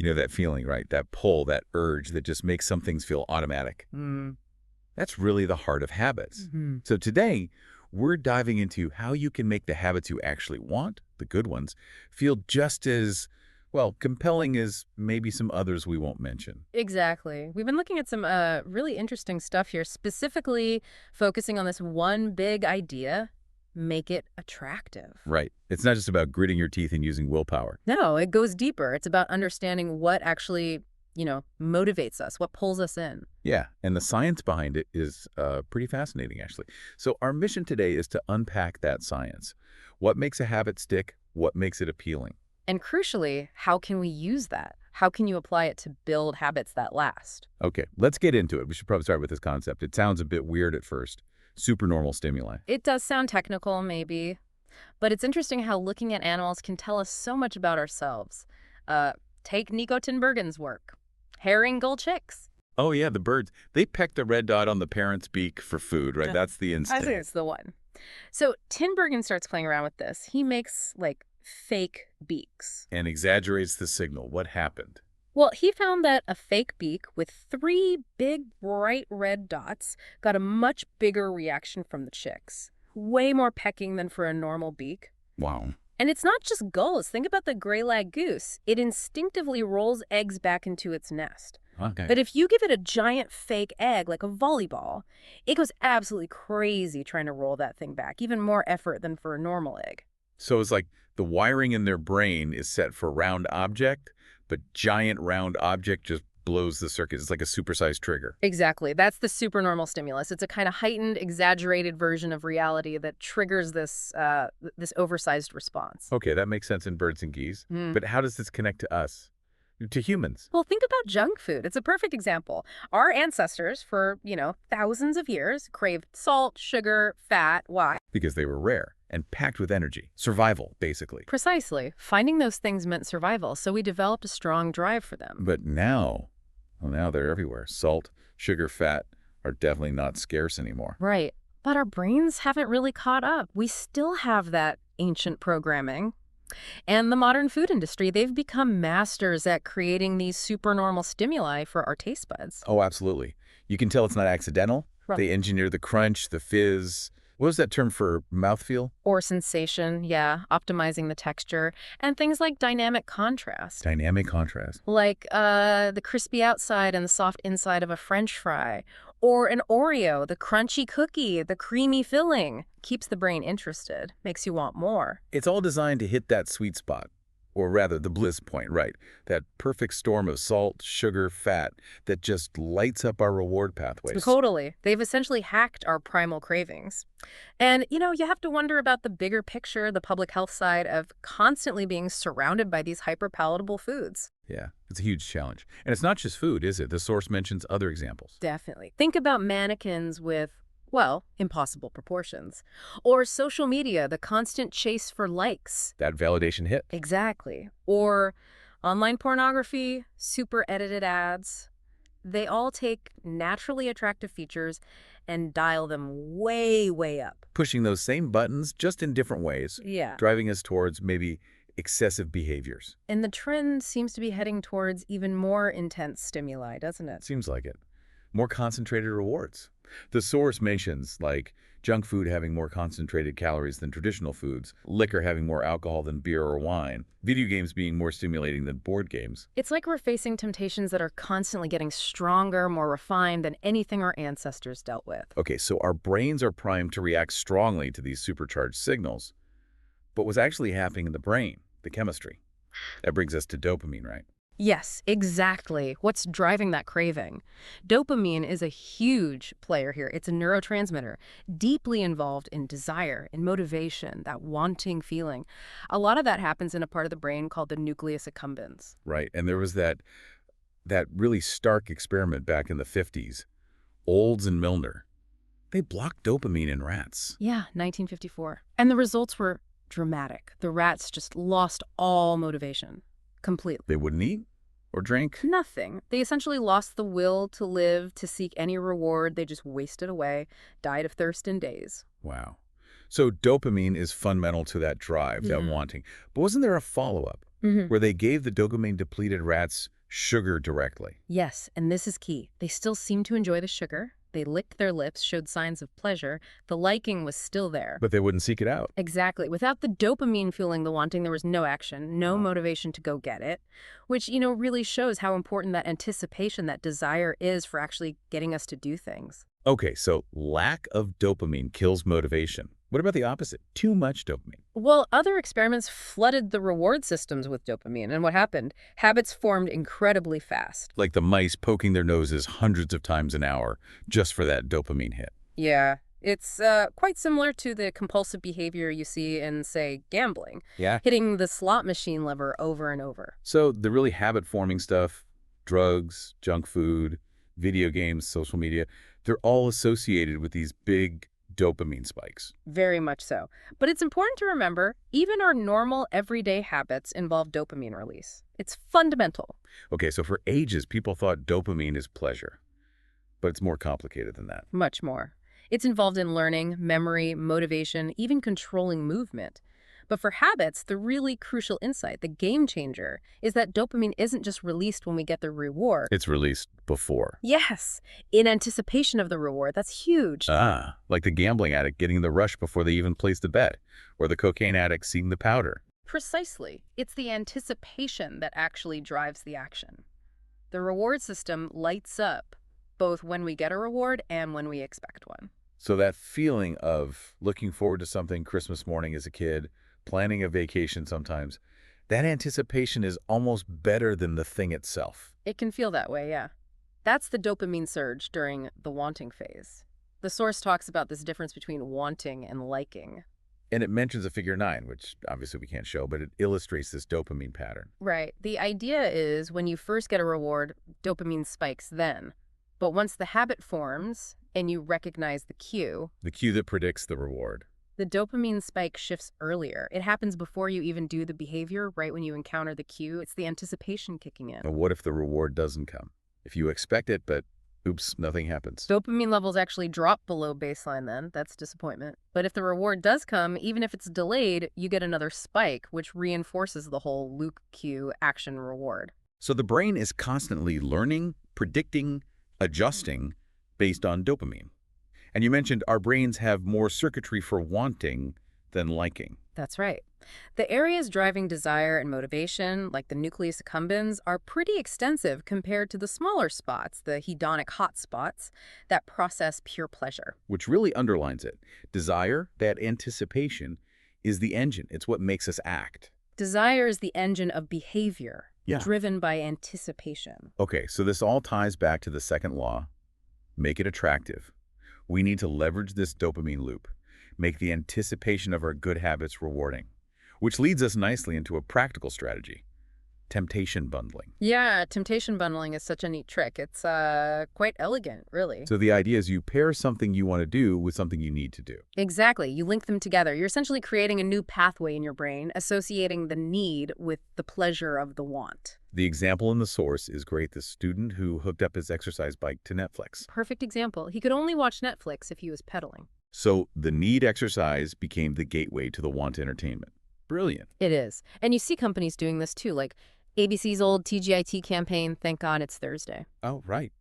You know that feeling, right? That pull, that urge that just makes some things feel automatic. Mm. That's really the heart of habits. Hmm. So today, we're diving into how you can make the habits you actually want, the good ones, feel just as, well, compelling as maybe some others we won't mention. Exactly. We've been looking at some really interesting stuff here, specifically focusing on this one big idea: make it attractive. Right. It's not just about gritting your teeth and using willpower. No, it goes deeper. It's about understanding what actually, motivates us, what pulls us in. Yeah, and the science behind it is pretty fascinating, actually. So our mission today is to unpack that science. What makes a habit stick? What makes it appealing? And crucially, how can we use that? How can you apply it to build habits that last? Okay, let's get into it. We should probably start with this concept. It sounds a bit weird at first. Supernormal stimuli. It does sound technical, maybe, but it's interesting how looking at animals can tell us so much about ourselves. Take Nico Tinbergen's work. Herring gull chicks. Oh, yeah, the birds. They peck the red dot on the parent's beak for food, right? Uh, That's the I think instinct. it's the one. So Tinbergen starts playing around with this. He makes, like, fake beaks. And exaggerates the signal. What happened? Well, he found that a fake beak with 3 big, bright red dots got a much bigger reaction from the chicks. Way more pecking than for a normal beak. Wow. And it's not just gulls. Think about the gray-lag goose. It instinctively rolls eggs back into its nest. Okay. But if you give it a giant fake egg, like a volleyball, it goes absolutely crazy trying to roll that thing back. Even more effort than for a normal egg. So it's like the wiring in their brain is set for round object, but giant round object just blows the circuit. It's like a supersized trigger. Exactly. That's the supernormal stimulus. It's a kind of heightened, exaggerated version of reality that triggers this oversized response. Okay, that makes sense in birds and geese. But how does this connect to us? To humans? Well, think about junk food. It's a perfect example. Our ancestors, for, thousands of years, craved salt, sugar, fat. Why? Because they were rare and packed with energy. Survival, basically. Precisely. Finding those things meant survival, so we developed a strong drive for them. But now, well, now they're everywhere. Salt, sugar, fat are definitely not scarce anymore. Right. But our brains haven't really caught up. We still have that ancient programming. And the modern food industry, they've become masters at creating these supernormal stimuli for our taste buds. Oh, absolutely. You can tell it's not accidental. Right. They engineer the crunch, the fizz. What was that term for mouthfeel? Or sensation, yeah, optimizing the texture, and things like dynamic contrast. Dynamic contrast. Like the crispy outside and the soft inside of a French fry. Or an Oreo, the crunchy cookie, the creamy filling. Keeps the brain interested, makes you want more. It's all designed to hit that sweet spot, or rather the bliss point, right? That perfect storm of salt, sugar, fat that just lights up our reward pathways. Totally. They've essentially hacked our primal cravings. And, you have to wonder about the bigger picture, the public health side of constantly being surrounded by these hyper-palatable foods. Yeah, it's a huge challenge. And it's not just food, is it? The source mentions other examples. Definitely. Think about mannequins with, well, impossible proportions. Or social media, the constant chase for likes. That validation hit. Exactly. Or online pornography, super edited ads. They all take naturally attractive features and dial them way, way up. Pushing those same buttons just in different ways, Yeah. driving us towards maybe excessive behaviors. And the trend seems to be heading towards even more intense stimuli, doesn't it? Seems like it. More concentrated rewards. The source mentions, like, junk food having more concentrated calories than traditional foods, liquor having more alcohol than beer or wine, video games being more stimulating than board games. It's like we're facing temptations that are constantly getting stronger, more refined than anything our ancestors dealt with. Okay, so our brains are primed to react strongly to these supercharged signals. But what's actually happening in the brain, the chemistry? That brings us to dopamine, right? Yes, exactly. What's driving that craving? Dopamine is a huge player here. It's a neurotransmitter, deeply involved in desire, in motivation, that wanting feeling. A lot of that happens in a part of the brain called the nucleus accumbens. Right, and there was that really stark experiment back in the 50s. Olds and Milner. They blocked dopamine in rats. Yeah, 1954. And the results were dramatic. The rats just lost all motivation. Completely. They wouldn't eat or drink. Nothing. They essentially lost the will to live, to seek any reward. They just wasted away, died of thirst in days. Wow. So dopamine is fundamental to that drive, that wanting. But wasn't there a follow-up? where they gave the dopamine-depleted rats sugar directly. Yes, and this is key. They still seemed to enjoy the sugar. They licked their lips, showed signs of pleasure. The liking was still there. But they wouldn't seek it out. Exactly. Without the dopamine fueling the wanting, there was no action, no motivation to go get it, which, really shows how important that anticipation, that desire is for actually getting us to do things. Okay, so lack of dopamine kills motivation. What about the opposite? Too much dopamine. Well, other experiments flooded the reward systems with dopamine, and what happened? Habits formed incredibly fast. Like the mice poking their noses hundreds of times an hour just for that dopamine hit. Yeah, it's quite similar to the compulsive behavior you see in, say, gambling, Yeah. hitting the slot machine lever over and over. So the really habit-forming stuff, drugs, junk food, video games, social media, they're all associated with these big dopamine spikes. Very much so. But it's important to remember, even our normal everyday habits involve dopamine release. It's fundamental. Okay, so for ages, people thought dopamine is pleasure. But it's more complicated than that. Much more. It's involved in learning, memory, motivation, even controlling movement. But for habits, the really crucial insight, the game changer, is that dopamine isn't just released when we get the reward. It's released before. Yes, in anticipation of the reward. That's huge. Like the gambling addict getting the rush before they even placed a bet, or the cocaine addict seeing the powder. Precisely. It's the anticipation that actually drives the action. The reward system lights up both when we get a reward and when we expect one. So that feeling of looking forward to something Christmas morning as a kid, planning a vacation sometimes, that anticipation is almost better than the thing itself. It can feel that way, yeah. That's the dopamine surge during the wanting phase. The source talks about this difference between wanting and liking. And it mentions a figure 9, which obviously we can't show, but it illustrates this dopamine pattern. Right. The idea is when you first get a reward, dopamine spikes then. But once the habit forms and you recognize the cue that predicts the reward. the dopamine spike shifts earlier. It happens before you even do the behavior, right when you encounter the cue. It's the anticipation kicking in. And what if the reward doesn't come? If you expect it, but oops, nothing happens. Dopamine levels actually drop below baseline then. That's disappointment. But if the reward does come, even if it's delayed, you get another spike, which reinforces the whole loop cue action reward. So the brain is constantly learning, predicting, adjusting based on dopamine. And you mentioned our brains have more circuitry for wanting than liking. That's right. The areas driving desire and motivation, like the nucleus accumbens, are pretty extensive compared to the smaller spots, the hedonic hot spots, that process pure pleasure. Which really underlines it. Desire, that anticipation, is the engine. It's what makes us act. Desire is the engine of behavior, Yeah. driven by anticipation. Okay, so this all ties back to the second law. Make it attractive. We need to leverage this dopamine loop, make the anticipation of our good habits rewarding, which leads us nicely into a practical strategy, temptation bundling. Yeah, temptation bundling is such a neat trick. It's quite elegant, really. So the idea is you pair something you want to do with something you need to do. Exactly. You link them together. You're essentially creating a new pathway in your brain, associating the need with the pleasure of the want. The example in the source is great. The student who hooked up his exercise bike to Netflix. Perfect example. He could only watch Netflix if he was pedaling. So the need exercise became the gateway to the want entertainment. Brilliant. It is. And you see companies doing this too, like ABC's old TGIT campaign, Thank God It's Thursday. Oh, right.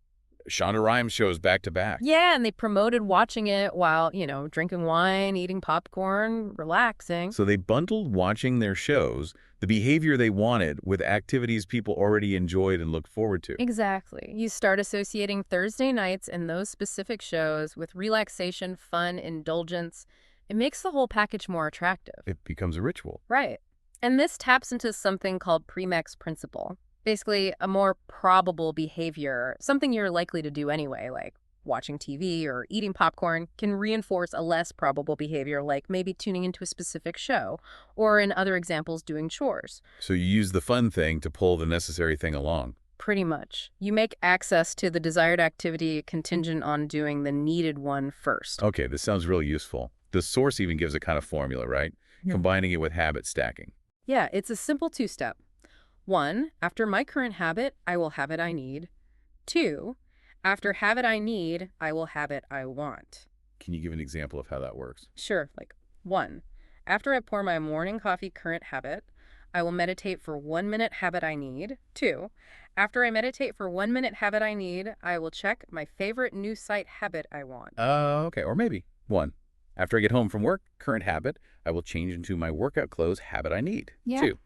Shonda Rhimes shows back to back. Yeah, and they promoted watching it while, drinking wine, eating popcorn, relaxing. So they bundled watching their shows, the behavior they wanted, with activities people already enjoyed and looked forward to. Exactly. You start associating Thursday nights and those specific shows with relaxation, fun, indulgence. It makes the whole package more attractive. It becomes a ritual. Right. And this taps into something called Premack's principle. Basically, a more probable behavior, something you're likely to do anyway, like watching TV or eating popcorn, can reinforce a less probable behavior, like maybe tuning into a specific show, or in other examples, doing chores. So you use the fun thing to pull the necessary thing along. Pretty much. You make access to the desired activity contingent on doing the needed one first. Okay, this sounds really useful. The source even gives a kind of formula, right? Yeah. Combining it with habit stacking. Yeah, it's a simple two-step. 1, after my current habit, I will have it I need. 2, after habit I need, I will have it I want. Can you give an example of how that works? Sure, like 1, after I pour my morning coffee current habit, I will meditate for 1 minute habit I need. 2, after I meditate for 1 minute habit I need, I will check my favorite new site habit I want. Okay, or maybe 1. After I get home from work, current habit, I will change into my workout clothes habit I need. Yeah. 2.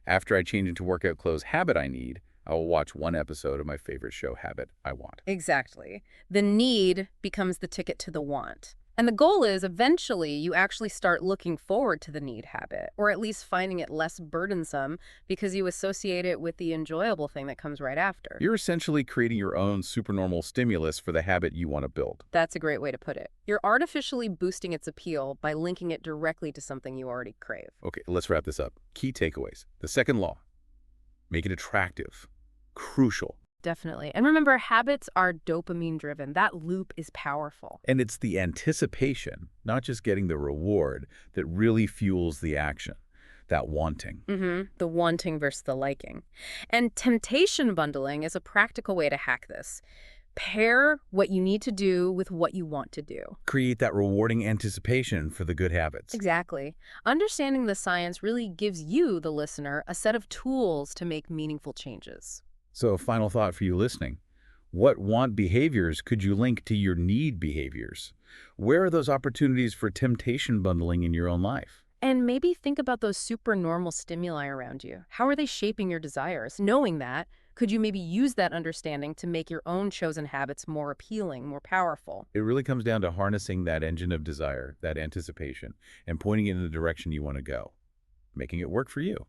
After I change into workout clothes habit I need, I will watch 1 episode of my favorite show habit I want. Exactly. The need becomes the ticket to the want. And the goal is eventually you actually start looking forward to the need habit, or at least finding it less burdensome because you associate it with the enjoyable thing that comes right after. You're essentially creating your own supernormal stimulus for the habit you want to build. That's a great way to put it. You're artificially boosting its appeal by linking it directly to something you already crave. Okay, let's wrap this up. Key takeaways. The second law, make it attractive. Crucial. Definitely. And remember, habits are dopamine driven. That loop is powerful. And it's the anticipation, not just getting the reward, that really fuels the action, that wanting. The wanting versus the liking. And temptation bundling is a practical way to hack this. Pair what you need to do with what you want to do. Create that rewarding anticipation for the good habits. Exactly. Understanding the science really gives you, the listener, a set of tools to make meaningful changes. So, final thought for you listening. What want behaviors could you link to your need behaviors? Where are those opportunities for temptation bundling in your own life? And maybe think about those supernormal stimuli around you. How are they shaping your desires? Knowing that, could you maybe use that understanding to make your own chosen habits more appealing, more powerful? It really comes down to harnessing that engine of desire, that anticipation, and pointing it in the direction you want to go, making it work for you.